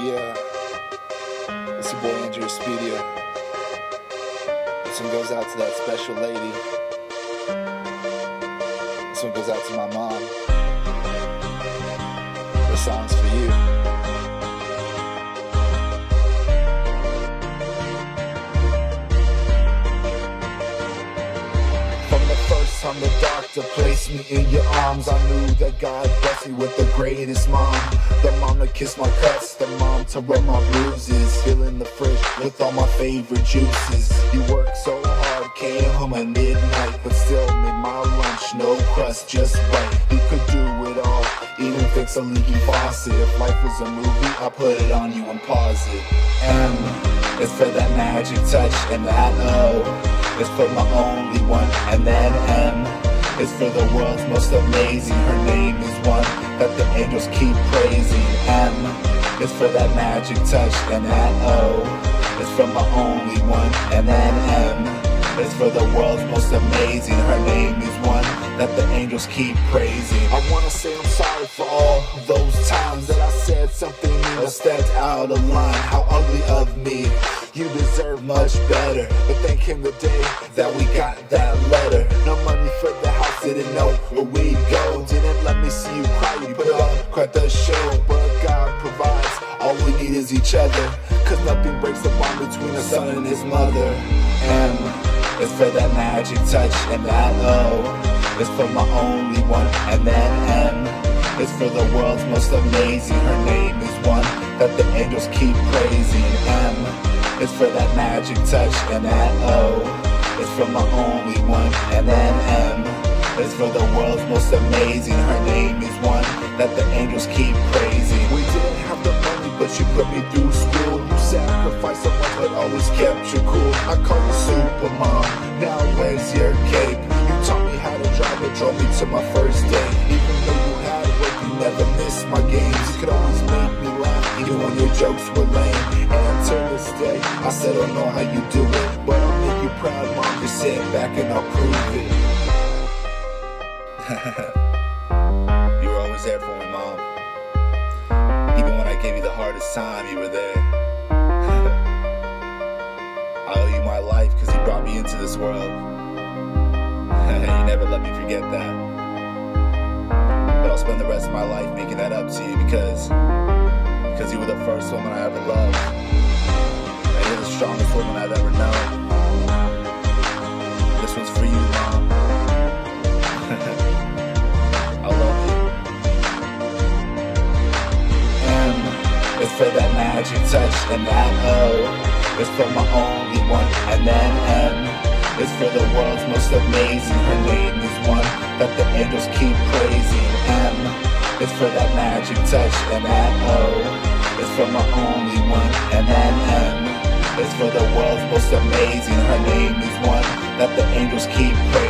Yeah, it's your boy Andrew Speedia. This one goes out to that special lady. This one goes out to my mom. This song's for you. Time the doctor placed me in your arms, I knew that God blessed me with the greatest mom. The mom to kiss my cuts, the mom to rub my bruises, filling the fridge with all my favorite juices. You worked so hard, came home at midnight, but still made my lunch, no crust, just right. You could do it all, even fix a leaky faucet. If life was a movie, I put it on you and pause it. M is for that magic touch, and that O is for my only one, and then M is for the world's most amazing. Her name is one that the angels keep praising. M is for that magic touch, and that O is for my only one, and then M is for the world's most amazing. Her name is one that the angels keep praising. I wanna say I'm sorry for all those times that I said something mean or stepped out of line. How ugly of me. You deserve much better, but then came the day that we got that letter. No money for the house, didn't know where we'd go. Didn't let me see you cry, we put up quite the show. But God provides, all we need is each other, cause nothing breaks the bond between a son and his mother. M is for that magic touch, and that O is for my only one, and then M is for the world's most amazing. Her name is one that the angels keep praising. M is for that magic touch, and that O is for my only one, and then M is for the world's most amazing. Her name is one that the angels keep praising. We didn't have the money, but you put me through school. You sacrificed so much, but always kept you cool. I call you Supermom, now where's your cape? You taught me how to drive, but drove me to my first date. Even though you had work, you never missed my games. You could always make me laugh, even when your jokes were lame. And until this day, I still don't know how you do it, but I'll make you proud, Mom. Just sit back and I'll prove it. You were always there for me, Mom. Even when I gave you the hardest time, you were there. I owe you my life because you brought me into this world. You never let me forget that. But I'll spend the rest of my life making that up to you because you were the first woman I ever loved. And you're the strongest woman I've ever known. This one's for you, Mom. I love you. M is for that magic touch, and that O is for my only one, and then M is for the world's most amazing. Her name is one that the angels keep praising. M is for that magic touch, and that O is for my only one, and then M is for the world's most amazing. Her name is one that the angels keep praising.